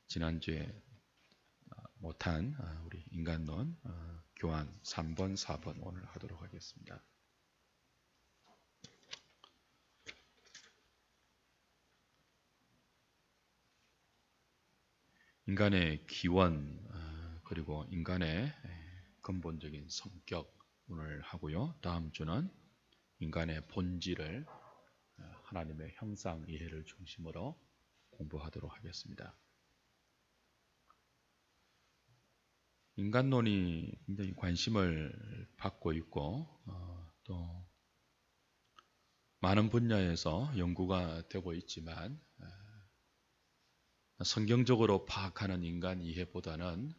지난주에 못한 우리 인간론 교환 3번, 4번 오늘 하도록 하겠습니다. 인간의 기원 그리고 인간의 근본적인 성격 오늘 하고요. 다음 주는 인간의 본질을 하나님의 형상 이해를 중심으로 공부하도록 하겠습니다. 인간론이 굉장히 관심을 받고 있고 또 많은 분야에서 연구가 되고 있지만 성경적으로 파악하는 인간 이해보다는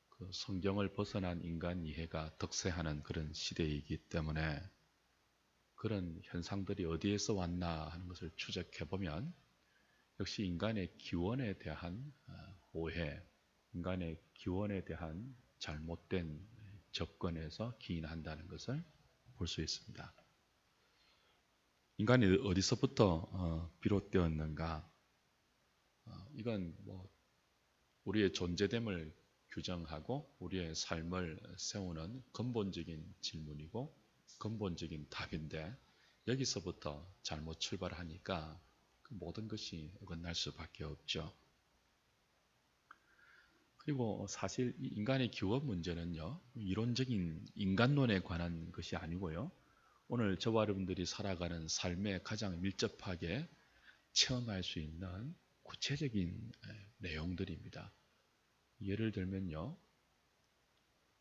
그 성경을 벗어난 인간 이해가 득세하는 그런 시대이기 때문에 그런 현상들이 어디에서 왔나 하는 것을 추적해보면 역시 인간의 기원에 대한 오해, 인간의 기원에 대한 잘못된 접근에서 기인한다는 것을 볼 수 있습니다. 인간이 어디서부터 비롯되었는가? 이건 우리의 존재됨을 규정하고 우리의 삶을 세우는 근본적인 질문이고 근본적인 답인데 여기서부터 잘못 출발하니까 그 모든 것이 어긋날 수밖에 없죠. 그리고 사실 이 인간의 기원 문제는요, 이론적인 인간론에 관한 것이 아니고요, 오늘 저와 여러분들이 살아가는 삶에 가장 밀접하게 체험할 수 있는 구체적인 내용들입니다. 예를 들면요,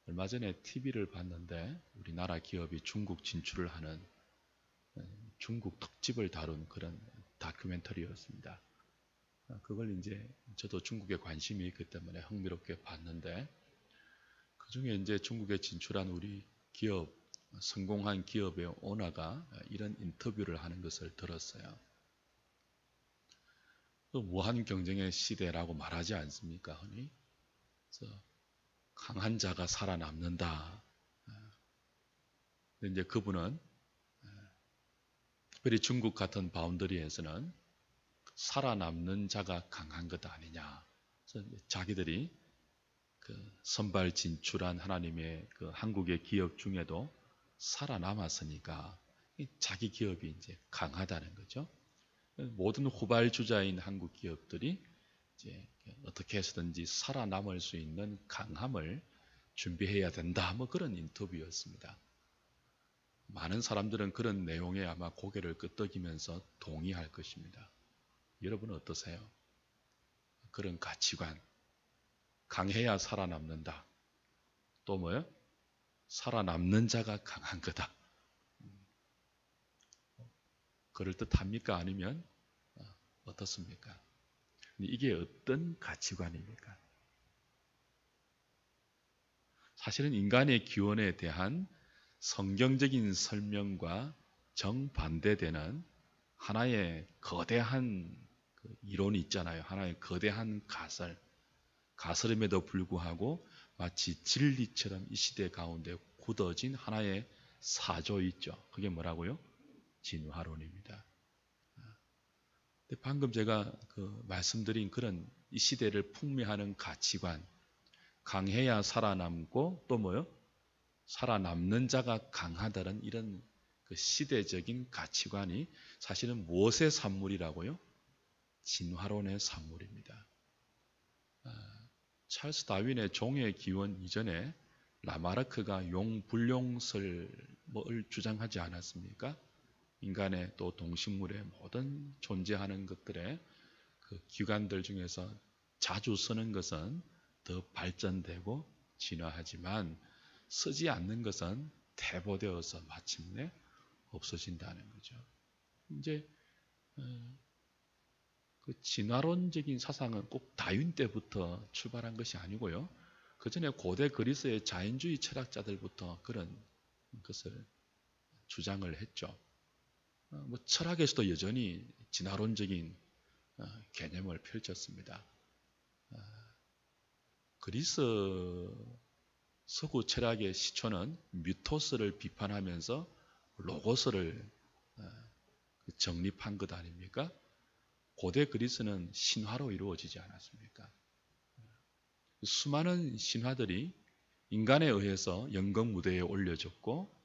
얼마 전에 TV를 봤는데 우리나라 기업이 중국 진출을 하는 중국 특집을 다룬 그런 다큐멘터리였습니다. 그걸 이제 저도 중국에 관심이 있기 때문에 흥미롭게 봤는데 그 중에 이제 중국에 진출한 우리 기업, 성공한 기업의 오너가 이런 인터뷰를 하는 것을 들었어요. 무한 경쟁의 시대라고 말하지 않습니까, 흔히? 그래서 강한 자가 살아남는다. 근데 이제 그분은 특별히 중국 같은 바운더리에서는 살아남는 자가 강한 것 아니냐. 그래서 자기들이 그 선발 진출한 하나님의 그 한국의 기업 중에도 살아남았으니까 자기 기업이 이제 강하다는 거죠. 모든 후발주자인 한국 기업들이 이제 어떻게 해서든지 살아남을 수 있는 강함을 준비해야 된다. 그런 인터뷰였습니다. 많은 사람들은 그런 내용에 아마 고개를 끄덕이면서 동의할 것입니다. 여러분은 어떠세요? 그런 가치관, 강해야 살아남는다. 또 뭐요? 살아남는 자가 강한 거다. 그럴듯합니까? 아니면 어떻습니까? 이게 어떤 가치관입니까? 사실은 인간의 기원에 대한 성경적인 설명과 정반대되는 하나의 거대한 이론이 있잖아요. 하나의 거대한 가설임에도 불구하고 마치 진리처럼 이 시대 가운데 굳어진 하나의 사조 있죠. 그게 뭐라고요? 진화론입니다. 방금 제가 말씀드린 그런 이 시대를 풍미하는 가치관, 강해야 살아남고 또 뭐요? 살아남는 자가 강하다는 이런 그 시대적인 가치관이 사실은 무엇의 산물이라고요? 진화론의 산물입니다. 찰스 다윈의 종의 기원 이전에 라마르크가 용불용설을 주장하지 않았습니까? 인간의 또 동식물의 모든 존재하는 것들의 그 기관들 중에서 자주 쓰는 것은 더 발전되고 진화하지만 쓰지 않는 것은 퇴보되어서 마침내 없어진다는 거죠. 이제 그 진화론적인 사상은 꼭 다윈 때부터 출발한 것이 아니고요. 그 전에 고대 그리스의 자연주의 철학자들부터 그런 것을 주장을 했죠. 철학에서도 여전히 진화론적인 개념을 펼쳤습니다. 그리스 서구 철학의 시초는 미토스를 비판하면서 로고스를 정립한 것 아닙니까? 고대 그리스는 신화로 이루어지지 않았습니까? 수많은 신화들이 인간에 의해서 연극 무대에 올려졌고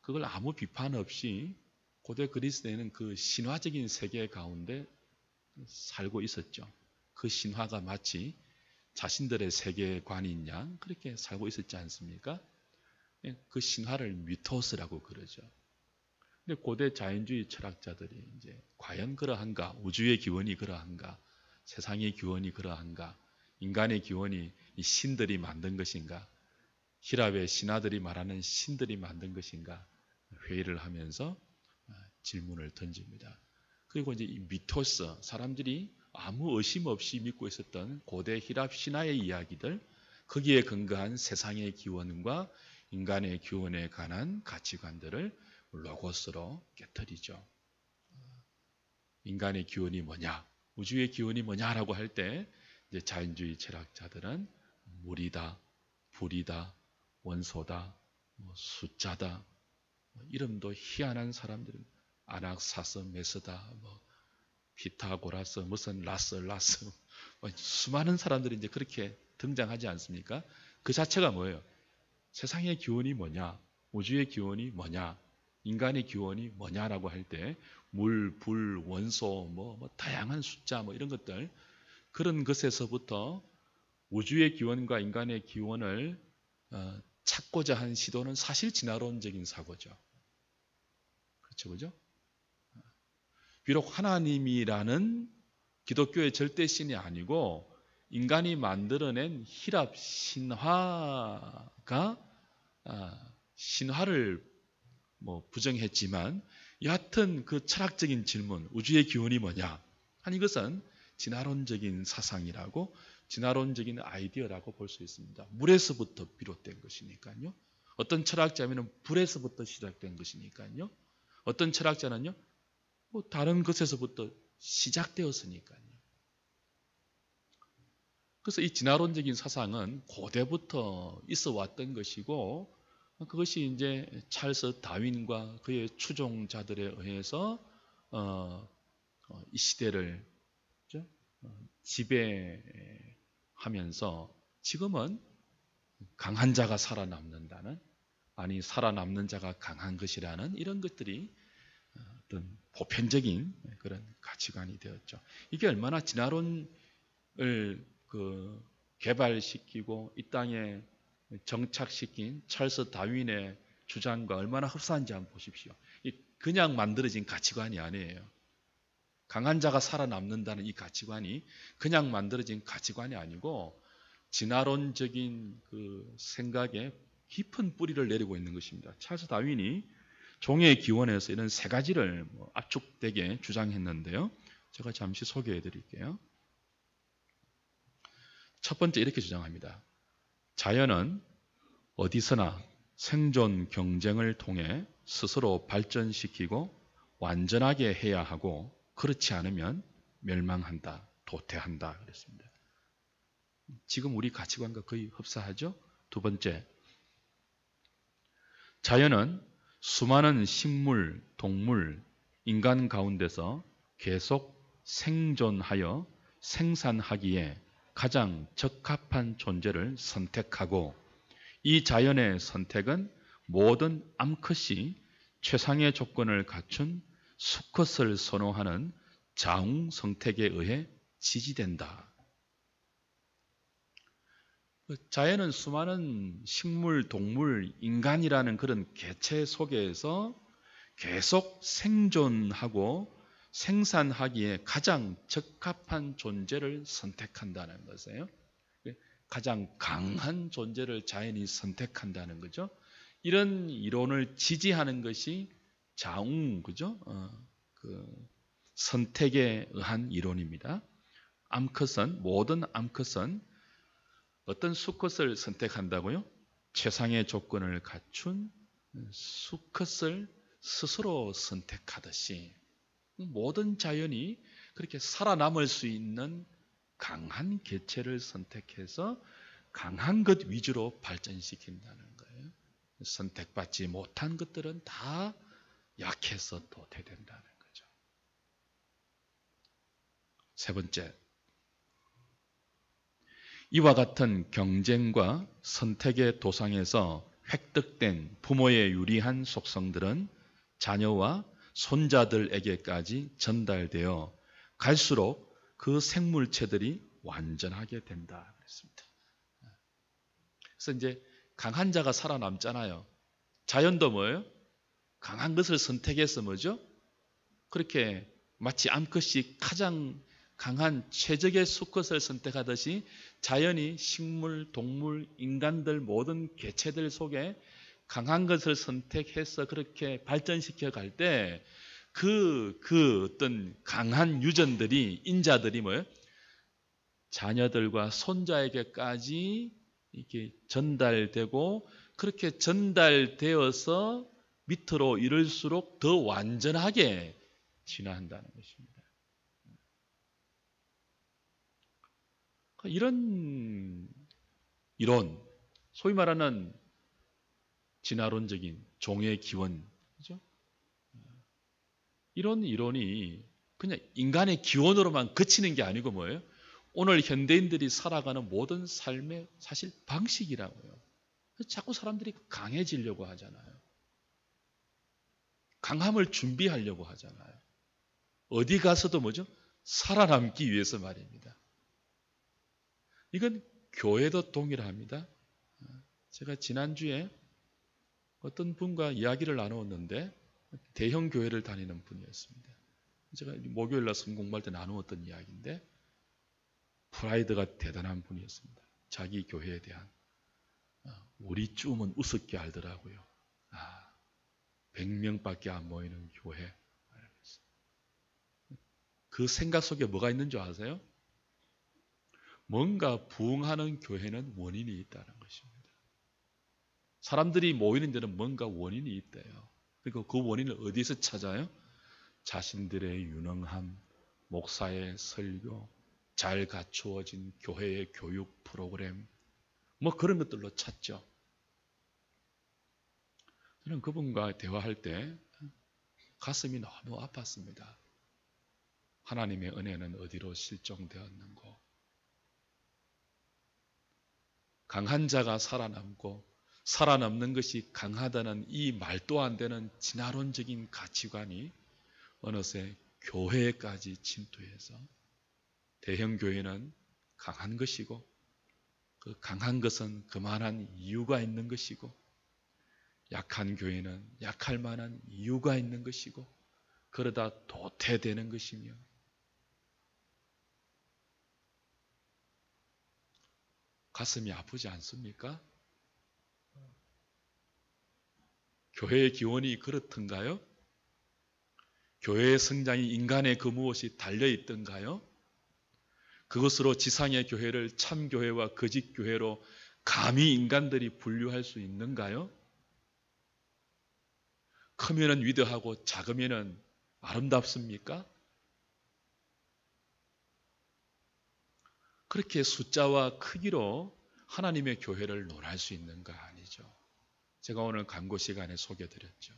그걸 아무 비판 없이 고대 그리스에는 그 신화적인 세계 가운데 살고 있었죠. 그 신화가 마치 자신들의 세계관인 양 그렇게 살고 있었지 않습니까? 그 신화를 미토스라고 그러죠. 근데 고대 자연주의 철학자들이 이제 과연 그러한가? 우주의 기원이 그러한가? 세상의 기원이 그러한가? 인간의 기원이 이 신들이 만든 것인가? 히랍의 신하들이 말하는 신들이 만든 것인가? 회의를 하면서 질문을 던집니다. 그리고 이제 이 미토스, 사람들이 아무 의심 없이 믿고 있었던 고대 히랍 신화의 이야기들, 거기에 근거한 세상의 기원과 인간의 기원에 관한 가치관들을 로고스로 깨뜨리죠. 인간의 기원이 뭐냐, 우주의 기원이 뭐냐라고 할 때 이제 자연주의 철학자들은 물이다, 불이다, 원소다, 숫자다, 이름도 희한한 사람들은 아낙사스, 메스다, 피타고라스, 무슨 라스, 수많은 사람들이 이제 그렇게 등장하지 않습니까? 그 자체가 뭐예요? 세상의 기원이 뭐냐, 우주의 기원이 뭐냐, 인간의 기원이 뭐냐라고 할 때 물, 불, 원소, 다양한 숫자 이런 것들 그런 것에서부터 우주의 기원과 인간의 기원을 찾고자 한 시도는 사실 진화론적인 사고죠. 그렇죠, 그죠? 비록 하나님이라는 기독교의 절대신이 아니고 인간이 만들어낸 히랍 신화가 신화를 부정했지만 여하튼 그 철학적인 질문, 우주의 기원이 뭐냐? 한 이것은 진화론적인 사상이라고 진화론적인 아이디어라고 볼 수 있습니다. 물에서부터 비롯된 것이니까요. 어떤 철학자는 불에서부터 시작된 것이니까요. 어떤 철학자는요. 다른 것에서부터 시작되었으니까요. 그래서 이 진화론적인 사상은 고대부터 있어 왔던 것이고 그것이 이제 찰스 다윈과 그의 추종자들에 의해서 이 시대를 지배하면서 지금은 강한 자가 살아남는다는, 아니 살아남는 자가 강한 것이라는 이런 것들이 어떤 보편적인 그런 가치관이 되었죠. 이게 얼마나 진화론을 개발시키고 이 땅에 정착시킨 찰스 다윈의 주장과 얼마나 흡사한지 한번 보십시오. 그냥 만들어진 가치관이 아니에요. 강한 자가 살아남는다는 이 가치관이 그냥 만들어진 가치관이 아니고 진화론적인 그 생각에 깊은 뿌리를 내리고 있는 것입니다. 찰스 다윈이 종의 기원에서 이런 세 가지를 압축되게 주장했는데요. 제가 잠시 소개해 드릴게요. 첫 번째 이렇게 주장합니다. 자연은 어디서나 생존 경쟁을 통해 스스로 발전시키고 완전하게 해야 하고 그렇지 않으면 멸망한다, 도태한다 그랬습니다. 지금 우리 가치관과 거의 흡사하죠? 두 번째, 자연은 수많은 식물, 동물, 인간 가운데서 계속 생존하여 생산하기에 가장 적합한 존재를 선택하고 이 자연의 선택은 모든 암컷이 최상의 조건을 갖춘 수컷을 선호하는 자웅 선택에 의해 지지된다. 자연은 수많은 식물, 동물, 인간이라는 그런 개체 속에서 계속 생존하고 생산하기에 가장 적합한 존재를 선택한다는 것이에요. 가장 강한 존재를 자연이 선택한다는 거죠. 이런 이론을 지지하는 것이 자웅, 그죠? 선택에 의한 이론입니다. 모든 암컷은 어떤 수컷을 선택한다고요? 최상의 조건을 갖춘 수컷을 스스로 선택하듯이 모든 자연이 그렇게 살아남을 수 있는 강한 개체를 선택해서 강한 것 위주로 발전시킨다는 거예요. 선택받지 못한 것들은 다 약해서 도태된다는 거죠. 세 번째, 이와 같은 경쟁과 선택의 도상에서 획득된 부모의 유리한 속성들은 자녀와 손자들에게까지 전달되어 갈수록 그 생물체들이 완전하게 된다 그랬습니다. 그래서 이제 강한 자가 살아남잖아요. 자연도 뭐예요? 강한 것을 선택해서 뭐죠? 그렇게 마치 암컷이 가장 강한 최적의 수컷을 선택하듯이 자연이 식물, 동물, 인간들 모든 개체들 속에 강한 것을 선택해서 그렇게 발전시켜 갈 때 그 어떤 강한 유전들이, 인자들이 뭐예요? 자녀들과 손자에게까지 이렇게 전달되고 그렇게 전달되어서 밑으로 이를수록 더 완전하게 진화한다는 것입니다. 이런 이론, 소위 말하는 진화론적인 종의 기원, 그죠? 이런 이론이 그냥 인간의 기원으로만 그치는 게 아니고 뭐예요? 오늘 현대인들이 살아가는 모든 삶의 사실 방식이라고요. 자꾸 사람들이 강해지려고 하잖아요. 강함을 준비하려고 하잖아요. 어디 가서도 뭐죠? 살아남기 위해서 말입니다. 이건 교회도 동일합니다. 제가 지난주에 어떤 분과 이야기를 나누었는데 대형 교회를 다니는 분이었습니다. 제가 목요일날 성경 공부할 때 나누었던 이야기인데 프라이드가 대단한 분이었습니다. 자기 교회에 대한. 우리 쯤은 우습게 알더라고요. 100명밖에 안 모이는 교회. 그 생각 속에 뭐가 있는 줄 아세요? 뭔가 부흥하는 교회는 원인이 있다는 것입니다. 사람들이 모이는 데는 뭔가 원인이 있대요. 그리고 그 원인을 어디서 찾아요? 자신들의 유능함, 목사의 설교, 잘 갖추어진 교회의 교육 프로그램, 뭐 그런 것들로 찾죠. 저는 그분과 대화할 때 가슴이 너무 아팠습니다. 하나님의 은혜는 어디로 실종되었는고. 강한 자가 살아남고 살아남는 것이 강하다는 이 말도 안 되는 진화론적인 가치관이 어느새 교회까지 침투해서 대형 교회는 강한 것이고 그 강한 것은 그만한 이유가 있는 것이고 약한 교회는 약할 만한 이유가 있는 것이고 그러다 도태되는 것이며 가슴이 아프지 않습니까? 교회의 기원이 그렇던가요? 교회의 성장이 인간의 그 무엇이 달려있던가요? 그것으로 지상의 교회를 참교회와 거짓교회로 감히 인간들이 분류할 수 있는가요? 크면은 위대하고 작으면은 아름답습니까? 그렇게 숫자와 크기로 하나님의 교회를 논할 수 있는가? 아니죠. 제가 오늘 강고 시간에 소개드렸죠.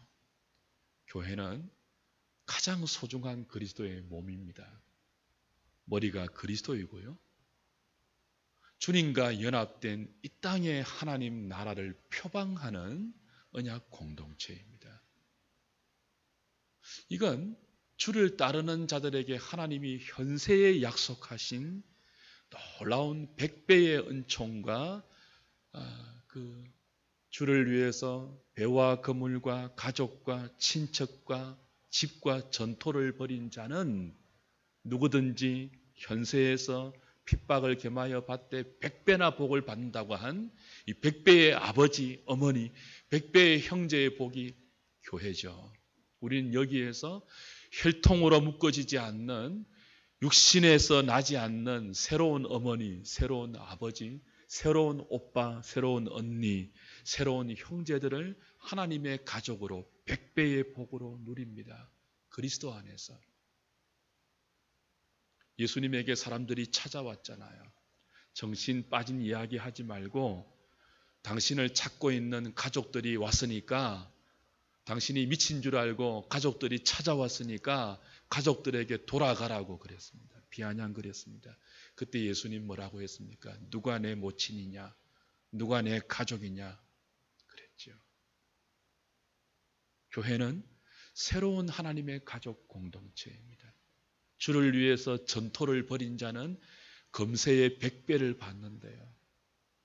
교회는 가장 소중한 그리스도의 몸입니다. 머리가 그리스도이고요. 주님과 연합된 이 땅의 하나님 나라를 표방하는 언약 공동체입니다. 이건 주를 따르는 자들에게 하나님이 현세에 약속하신 놀라운 100배의 은총과 그 주를 위해서 배와 그물과 가족과 친척과 집과 전토를 벌인 자는 누구든지 현세에서 핍박을 겸하여 받되 100배나 복을 받는다고 한 이 100배의 아버지, 어머니, 100배의 형제의 복이 교회죠. 우리는 여기에서 혈통으로 묶어지지 않는 육신에서 나지 않는 새로운 어머니, 새로운 아버지, 새로운 오빠, 새로운 언니, 새로운 형제들을 하나님의 가족으로 100배의 복으로 누립니다. 그리스도 안에서. 예수님에게 사람들이 찾아왔잖아요. 정신 빠진 이야기 하지 말고 당신을 찾고 있는 가족들이 왔으니까 당신이 미친 줄 알고 가족들이 찾아왔으니까 가족들에게 돌아가라고 그랬습니다. 비아냥거렸습니다. 그때 예수님 뭐라고 했습니까? 누가 내 모친이냐? 누가 내 가족이냐? 그랬죠. 교회는 새로운 하나님의 가족 공동체입니다. 주를 위해서 전토를 벌인 자는 금세의 100배를 받는데요.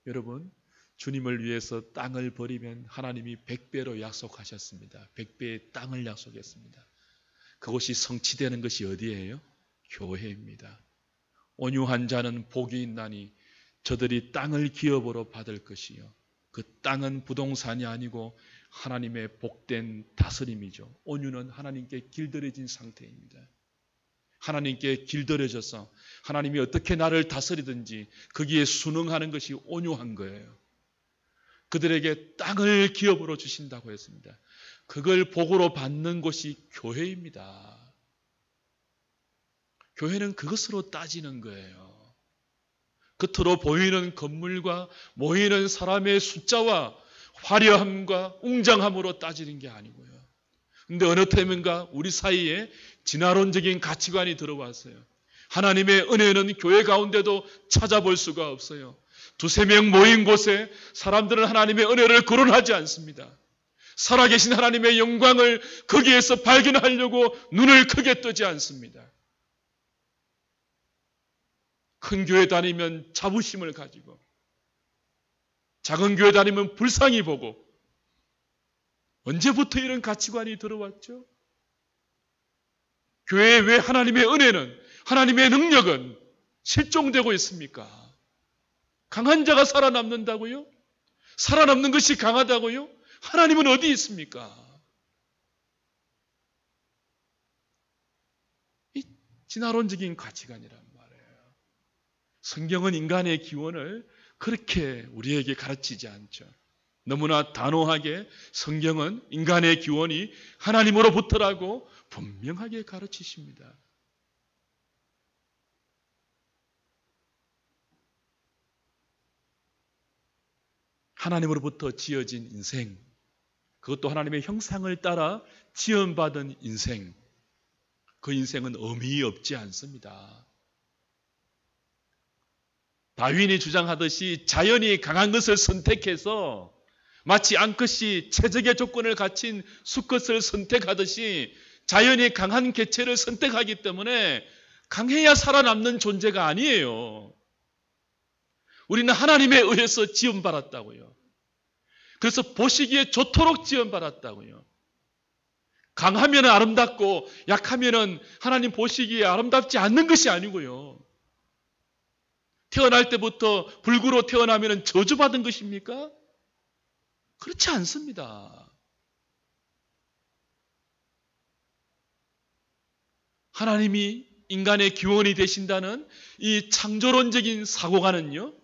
여러분, 주님을 위해서 땅을 버리면 하나님이 100배로 약속하셨습니다. 100배의 땅을 약속했습니다. 그것이 성취되는 것이 어디예요? 교회입니다. 온유한 자는 복이 있나니 저들이 땅을 기업으로 받을 것이요. 그 땅은 부동산이 아니고 하나님의 복된 다스림이죠. 온유는 하나님께 길들여진 상태입니다. 하나님께 길들여져서 하나님이 어떻게 나를 다스리든지 거기에 순응하는 것이 온유한 거예요. 그들에게 땅을 기업으로 주신다고 했습니다. 그걸 복으로 받는 곳이 교회입니다. 교회는 그것으로 따지는 거예요. 겉으로 보이는 건물과 모이는 사람의 숫자와 화려함과 웅장함으로 따지는 게 아니고요. 근데 어느 때인가 우리 사이에 진화론적인 가치관이 들어왔어요. 하나님의 은혜는 교회 가운데도 찾아볼 수가 없어요. 두세 명 모인 곳에 사람들은 하나님의 은혜를 거론하지 않습니다. 살아계신 하나님의 영광을 거기에서 발견하려고 눈을 크게 뜨지 않습니다. 큰 교회 다니면 자부심을 가지고 작은 교회 다니면 불쌍히 보고 언제부터 이런 가치관이 들어왔죠? 교회에 왜 하나님의 은혜는 하나님의 능력은 실종되고 있습니까? 강한 자가 살아남는다고요? 살아남는 것이 강하다고요? 하나님은 어디 있습니까? 이 진화론적인 가치관이란 말이에요. 성경은 인간의 기원을 그렇게 우리에게 가르치지 않죠. 너무나 단호하게 성경은 인간의 기원이 하나님으로부터라고 분명하게 가르치십니다. 하나님으로부터 지어진 인생, 그것도 하나님의 형상을 따라 지원받은 인생, 그 인생은 의미 없지 않습니다. 다윈이 주장하듯이 자연이 강한 것을 선택해서 마치 암컷이 최적의 조건을 갖춘 수컷을 선택하듯이 자연이 강한 개체를 선택하기 때문에 강해야 살아남는 존재가 아니에요. 우리는 하나님에 의해서 지원받았다고요. 그래서 보시기에 좋도록 지원받았다고요. 강하면 아름답고 약하면 하나님 보시기에 아름답지 않는 것이 아니고요. 태어날 때부터 불구로 태어나면 저주받은 것입니까? 그렇지 않습니다. 하나님이 인간의 기원이 되신다는 이 창조론적인 사고관은요,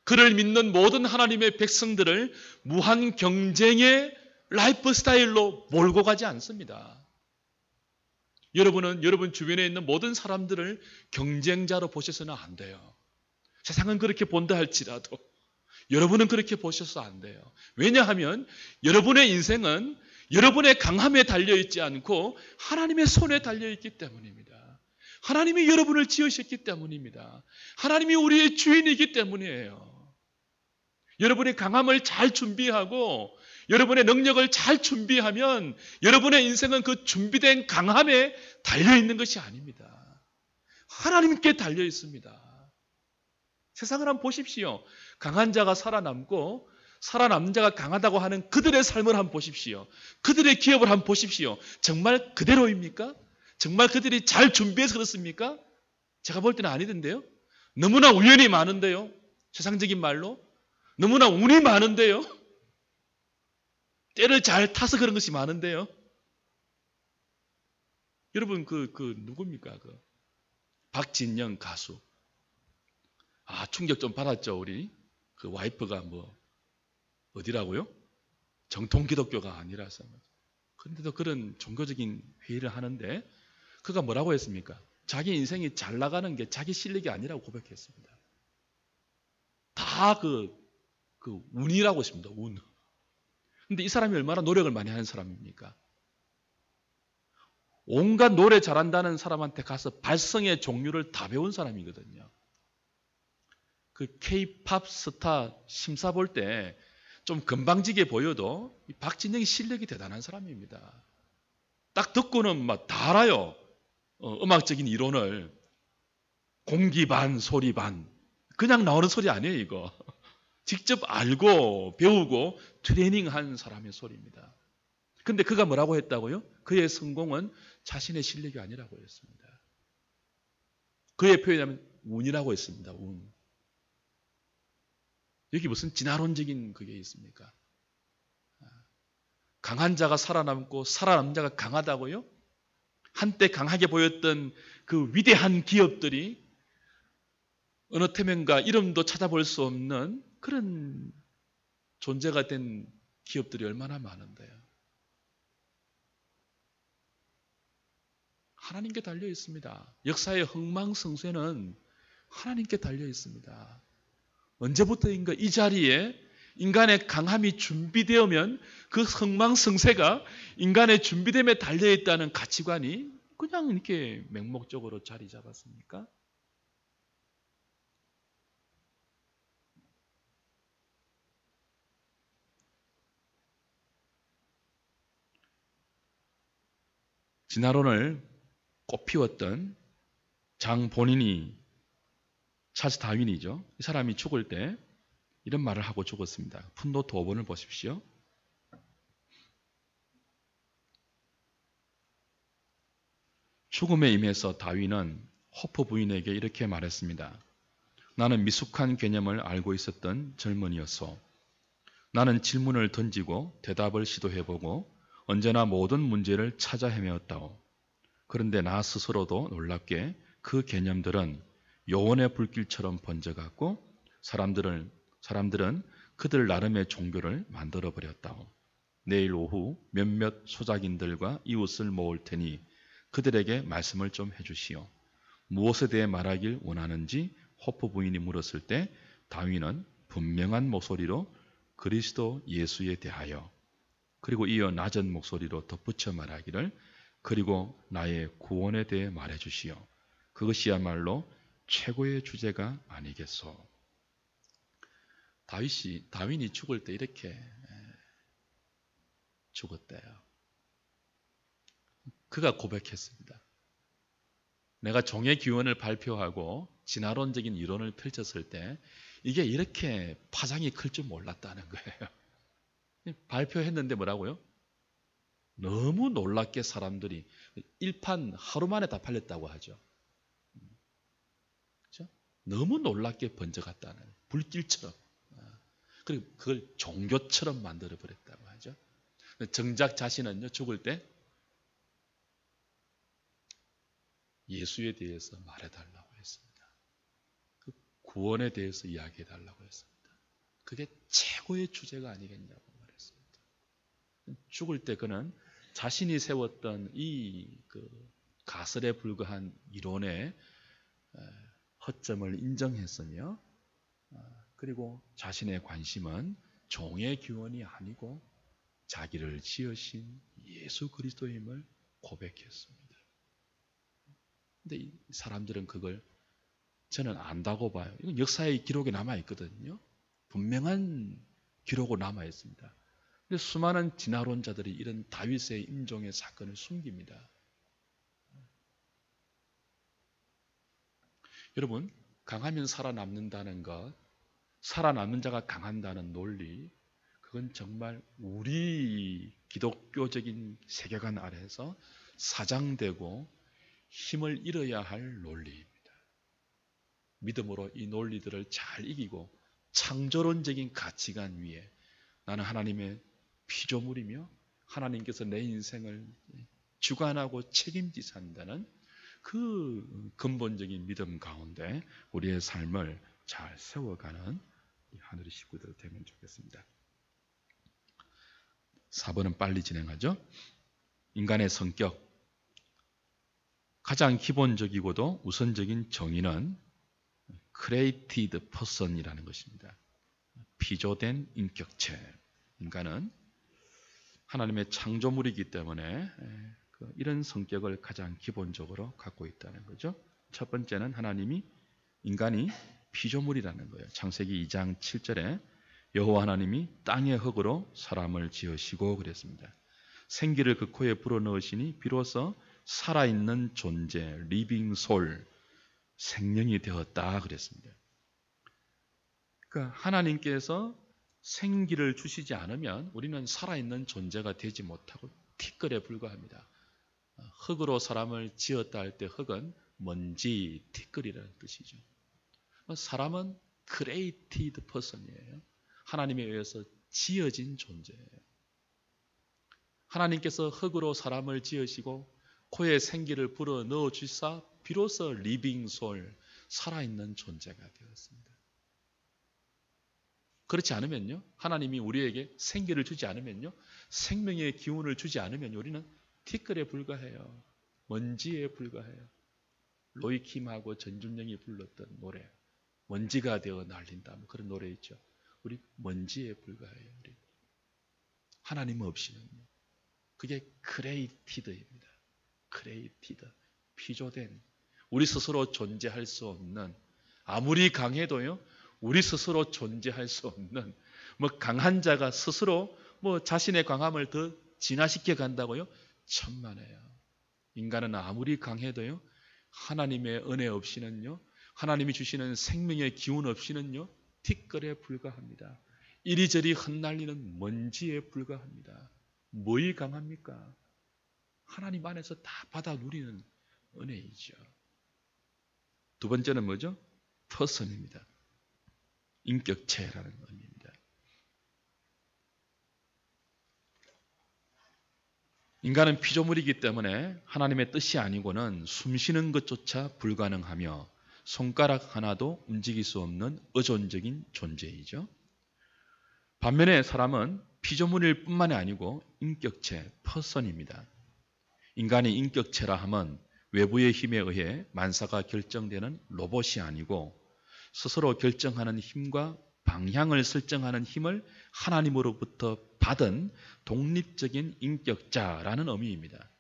그를 믿는 모든 하나님의 백성들을 무한 경쟁의 라이프 스타일로 몰고 가지 않습니다. 여러분은 여러분 주변에 있는 모든 사람들을 경쟁자로 보셔서는 안 돼요. 세상은 그렇게 본다 할지라도 여러분은 그렇게 보셔서 안 돼요. 왜냐하면 여러분의 인생은 여러분의 강함에 달려있지 않고 하나님의 손에 달려있기 때문입니다. 하나님이 여러분을 지으셨기 때문입니다. 하나님이 우리의 주인이기 때문이에요. 여러분의 강함을 잘 준비하고 여러분의 능력을 잘 준비하면 여러분의 인생은 그 준비된 강함에 달려있는 것이 아닙니다. 하나님께 달려있습니다. 세상을 한번 보십시오. 강한 자가 살아남고 살아남는 자가 강하다고 하는 그들의 삶을 한번 보십시오. 그들의 기업을 한번 보십시오. 정말 그대로입니까? 정말 그들이 잘 준비해서 그렇습니까? 제가 볼 때는 아니던데요. 너무나 우연이 많은데요. 세상적인 말로. 너무나 운이 많은데요. 때를 잘 타서 그런 것이 많은데요. 여러분 누굽니까? 박진영 가수. 충격 좀 받았죠, 우리. 그 와이프가 어디라고요? 정통 기독교가 아니라서. 그런데도 그런 종교적인 회의를 하는데, 그가 뭐라고 했습니까? 자기 인생이 잘 나가는 게 자기 실력이 아니라고 고백했습니다. 다 운이라고 했습니다, 운. 근데 이 사람이 얼마나 노력을 많이 하는 사람입니까? 온갖 노래 잘한다는 사람한테 가서 발성의 종류를 다 배운 사람이거든요. 그 K-팝 스타 심사 볼 때 좀 건방지게 보여도 박진영이 실력이 대단한 사람입니다. 딱 듣고는 막 다 알아요. 음악적인 이론을. 공기 반, 소리 반. 그냥 나오는 소리 아니에요, 이거. 직접 알고 배우고 트레이닝한 사람의 소리입니다. 근데 그가 뭐라고 했다고요? 그의 성공은 자신의 실력이 아니라고 했습니다. 그의 표현하면 운이라고 했습니다. 운. 여기 무슨 진화론적인 그게 있습니까? 강한 자가 살아남고 살아남은 자가 강하다고요? 한때 강하게 보였던 그 위대한 기업들이 어느 태명과 이름도 찾아볼 수 없는 그런 존재가 된 기업들이 얼마나 많은데요. 하나님께 달려 있습니다. 역사의 흥망성쇠는 하나님께 달려 있습니다. 언제부터인가 이 자리에 인간의 강함이 준비되면 그 흥망성쇠가 인간의 준비됨에 달려있다는 가치관이 그냥 이렇게 맹목적으로 자리 잡았습니까? 진화론을 꽃피웠던 장 본인이 찰스 다윈이죠. 이 사람이 죽을 때 이런 말을 하고 죽었습니다. 푼노트 5번을 보십시오. 죽음에 임해서 다윈은 호프 부인에게 이렇게 말했습니다. 나는 미숙한 개념을 알고 있었던 젊은이였소. 나는 질문을 던지고 대답을 시도해보고 언제나 모든 문제를 찾아 헤매었다오. 그런데 나 스스로도 놀랍게 그 개념들은 요원의 불길처럼 번져갔고 사람들은 그들 나름의 종교를 만들어버렸다오. 내일 오후 몇몇 소작인들과 이웃을 모을 테니 그들에게 말씀을 좀 해주시오. 무엇에 대해 말하길 원하는지 호프 부인이 물었을 때 다윈은 분명한 목소리로 그리스도 예수에 대하여 그리고 이어 낮은 목소리로 덧붙여 말하기를 그리고 나의 구원에 대해 말해 주시오. 그것이야말로 최고의 주제가 아니겠소. 다윈이 죽을 때 이렇게 죽었대요. 그가 고백했습니다. 내가 종의 기원을 발표하고 진화론적인 이론을 펼쳤을 때 이게 이렇게 파장이 클 줄 몰랐다는 거예요. 발표했는데 뭐라고요? 너무 놀랍게 사람들이 일판 하루 만에 다 팔렸다고 하죠. 그렇죠? 너무 놀랍게 번져갔다는 불길처럼. 그리고 그걸 종교처럼 만들어버렸다고 하죠. 정작 자신은요 죽을 때 예수에 대해서 말해달라고 했습니다. 그 구원에 대해서 이야기해달라고 했습니다. 그게 최고의 주제가 아니겠냐고 말했습니다. 죽을 때 그는 자신이 세웠던 그 가설에 불과한 이론의 허점을 인정했으며 그리고 자신의 관심은 종의 기원이 아니고 자기를 지으신 예수 그리스도임을 고백했습니다. 근데 이 사람들은 그걸 저는 안다고 봐요. 이건 역사의 기록에 남아있거든요. 분명한 기록으로 남아있습니다. 근데 수많은 진화론자들이 이런 다윗의 임종의 사건을 숨깁니다. 여러분, 강하면 살아남는다는 것, 살아남는 자가 강한다는 논리, 그건 정말 우리 기독교적인 세계관 아래에서 사장되고 힘을 잃어야 할 논리입니다. 믿음으로 이 논리들을 잘 이기고 창조론적인 가치관 위에 나는 하나님의 피조물이며 하나님께서 내 인생을 주관하고 책임지사 한다는 그 근본적인 믿음 가운데 우리의 삶을 잘 세워가는 하늘의 식구들 되면 좋겠습니다. 4번은 빨리 진행하죠. 인간의 성격. 가장 기본적이고도 우선적인 정의는 created person이라는 것입니다. 피조된 인격체. 인간은 하나님의 창조물이기 때문에 이런 성격을 가장 기본적으로 갖고 있다는 거죠. 첫 번째는 하나님이 인간이 피조물이라는 거예요. 창세기 2장 7절에 여호와 하나님이 땅의 흙으로 사람을 지으시고 그랬습니다. 생기를 그 코에 불어넣으시니 비로소 살아있는 존재, 리빙 솔, 생명이 되었다 그랬습니다. 그러니까 하나님께서 생기를 주시지 않으면 우리는 살아있는 존재가 되지 못하고 티끌에 불과합니다. 흙으로 사람을 지었다 할 때 흙은 먼지, 티끌이라는 뜻이죠. 사람은 created person이에요. 하나님에 의해서 지어진 존재예요. 하나님께서 흙으로 사람을 지으시고 코에 생기를 불어 넣어 주사 비로소 리빙 솔, 살아있는 존재가 되었습니다. 그렇지 않으면요, 하나님이 우리에게 생기를 주지 않으면요, 생명의 기운을 주지 않으면 우리는 티끌에 불과해요. 먼지에 불과해요. 로이킴하고 전준영이 불렀던 노래, 먼지가 되어 날린다, 그런 노래 있죠. 우리 먼지에 불과해요. 우리. 하나님 없이는요. 그게 크레이티드입니다. 크레이티드, 피조된, 우리 스스로 존재할 수 없는, 아무리 강해도요, 우리 스스로 존재할 수 없는, 강한 자가 스스로 자신의 강함을 더 진화시켜 간다고요? 천만에요. 인간은 아무리 강해도요, 하나님의 은혜 없이는요, 하나님이 주시는 생명의 기운 없이는요, 티끌에 불과합니다. 이리저리 흩날리는 먼지에 불과합니다. 뭐이 강합니까? 하나님 안에서 다 받아 누리는 은혜이죠. 두 번째는 뭐죠? 퍼슨입니다. 인격체라는 의미입니다. 인간은 피조물이기 때문에 하나님의 뜻이 아니고는 숨쉬는 것조차 불가능하며 손가락 하나도 움직일 수 없는 의존적인 존재이죠. 반면에 사람은 피조물일 뿐만이 아니고 인격체, 퍼슨입니다. 인간이 인격체라 함은 외부의 힘에 의해 만사가 결정되는 로봇이 아니고 스스로 결정하는 힘과 방향을 설정하는 힘을 하나님으로부터 받은 독립적인 인격자라는 의미입니다.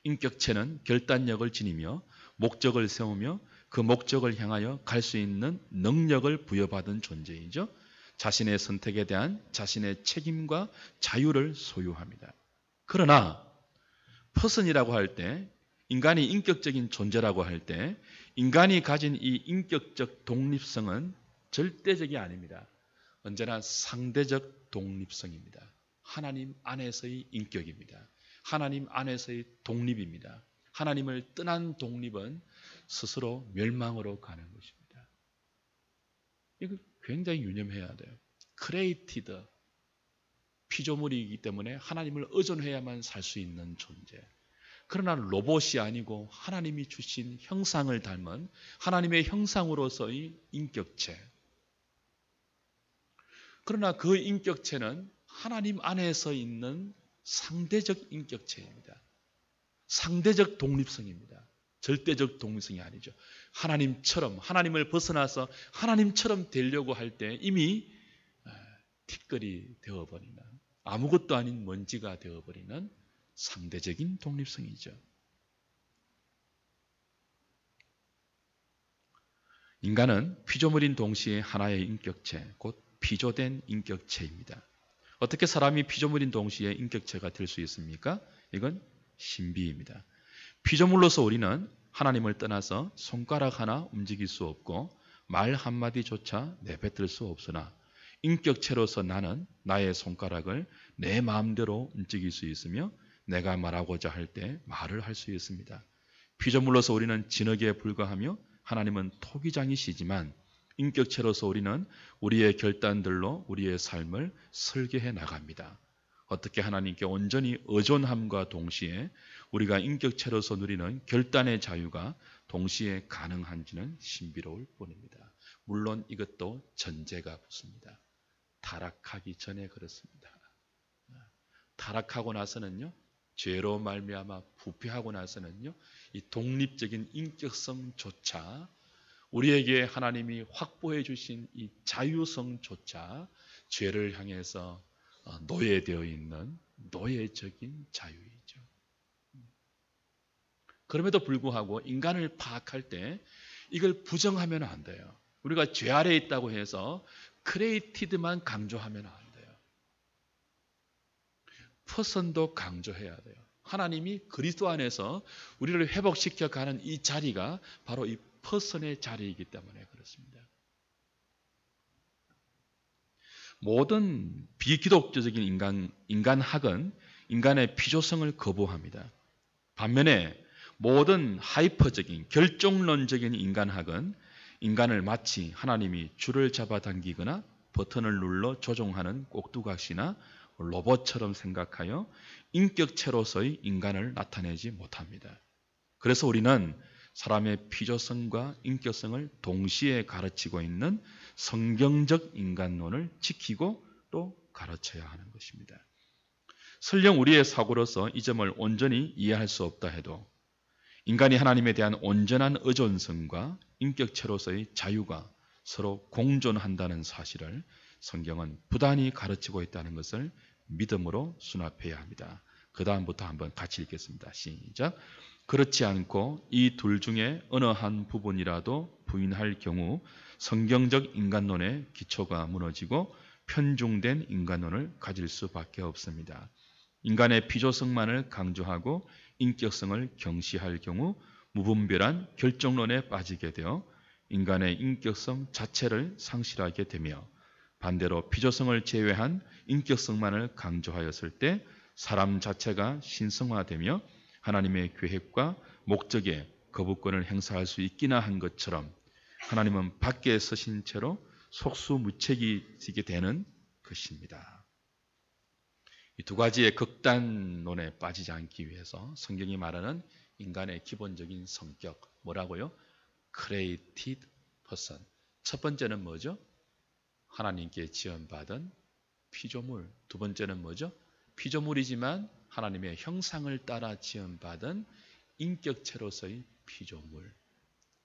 인격체는 결단력을 지니며 목적을 세우며 그 목적을 향하여 갈 수 있는 능력을 부여받은 존재이죠. 자신의 선택에 대한 자신의 책임과 자유를 소유합니다. 그러나 퍼슨이라고 할 때, 인간이 인격적인 존재라고 할 때 인간이 가진 이 인격적 독립성은 절대적이 아닙니다. 언제나 상대적 독립성입니다. 하나님 안에서의 인격입니다. 하나님 안에서의 독립입니다. 하나님을 떠난 독립은 스스로 멸망으로 가는 것입니다. 이거 굉장히 유념해야 돼요. 크레이티드, 피조물이기 때문에 하나님을 의존해야만 살 수 있는 존재. 그러나 로봇이 아니고 하나님이 주신 형상을 닮은 하나님의 형상으로서의 인격체. 그러나 그 인격체는 하나님 안에서 있는 상대적 인격체입니다. 상대적 독립성입니다. 절대적 독립성이 아니죠. 하나님처럼, 하나님을 벗어나서 하나님처럼 되려고 할 때 이미 티끌이 되어버리는, 아무것도 아닌 먼지가 되어버리는 상대적인 독립성이죠. 인간은 피조물인 동시에 하나의 인격체, 곧 피조된 인격체입니다. 어떻게 사람이 피조물인 동시에 인격체가 될 수 있습니까? 이건 신비입니다. 피조물로서 우리는 하나님을 떠나서 손가락 하나 움직일 수 없고 말 한마디조차 내뱉을 수 없으나 인격체로서 나는 나의 손가락을 내 마음대로 움직일 수 있으며 내가 말하고자 할 때 말을 할 수 있습니다. 피조물로서 우리는 진흙에 불과하며 하나님은 토기장이시지만 인격체로서 우리는 우리의 결단들로 우리의 삶을 설계해 나갑니다. 어떻게 하나님께 온전히 의존함과 동시에 우리가 인격체로서 누리는 결단의 자유가 동시에 가능한지는 신비로울 뿐입니다. 물론 이것도 전제가 붙습니다. 타락하기 전에 그렇습니다. 타락하고 나서는요, 죄로 말미암아 부패하고 나서는요, 이 독립적인 인격성조차, 우리에게 하나님이 확보해 주신 이 자유성조차 죄를 향해서 노예되어 있는 노예적인 자유이죠. 그럼에도 불구하고 인간을 파악할 때 이걸 부정하면 안 돼요. 우리가 죄 아래에 있다고 해서 크리에이티드만 강조하면 안 돼요. 퍼슨도 강조해야 돼요. 하나님이 그리스도 안에서 우리를 회복시켜 가는 이 자리가 바로 이 퍼슨의 자리이기 때문에 그렇습니다. 모든 비기독교적인 인간학은 인간의 피조성을 거부합니다. 반면에 모든 하이퍼적인 결정론적인 인간학은 인간을 마치 하나님이 줄을 잡아당기거나 버튼을 눌러 조종하는 꼭두각시나 로봇처럼 생각하여 인격체로서의 인간을 나타내지 못합니다. 그래서 우리는 사람의 피조성과 인격성을 동시에 가르치고 있는 성경적 인간론을 지키고 또 가르쳐야 하는 것입니다. 설령 우리의 사고로서 이 점을 온전히 이해할 수 없다 해도 인간이 하나님에 대한 온전한 의존성과 인격체로서의 자유가 서로 공존한다는 사실을 성경은 부단히 가르치고 있다는 것을 믿음으로 수납해야 합니다. 그 다음부터 한번 같이 읽겠습니다. 시작. 그렇지 않고 이 둘 중에 어느 한 부분이라도 부인할 경우 성경적 인간론의 기초가 무너지고 편중된 인간론을 가질 수밖에 없습니다. 인간의 피조성만을 강조하고 인격성을 경시할 경우 무분별한 결정론에 빠지게 되어 인간의 인격성 자체를 상실하게 되며 반대로 피조성을 제외한 인격성만을 강조하였을 때 사람 자체가 신성화되며 하나님의 계획과 목적에 거부권을 행사할 수 있기나 한 것처럼 하나님은 밖에 서신 채로 속수무책이지게 되는 것입니다. 이 두 가지의 극단론에 빠지지 않기 위해서 성경이 말하는 인간의 기본적인 성격, 뭐라고요? Created person. 첫 번째는 뭐죠? 하나님께 지원받은 피조물. 두 번째는 뭐죠? 피조물이지만 하나님의 형상을 따라 지원받은 인격체로서의 피조물.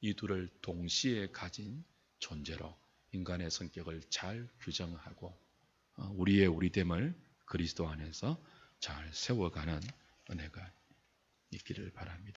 이 둘을 동시에 가진 존재로 인간의 성격을 잘 규정하고 우리의 우리됨을 그리스도 안에서 잘 세워가는 은혜가 있기를 바랍니다.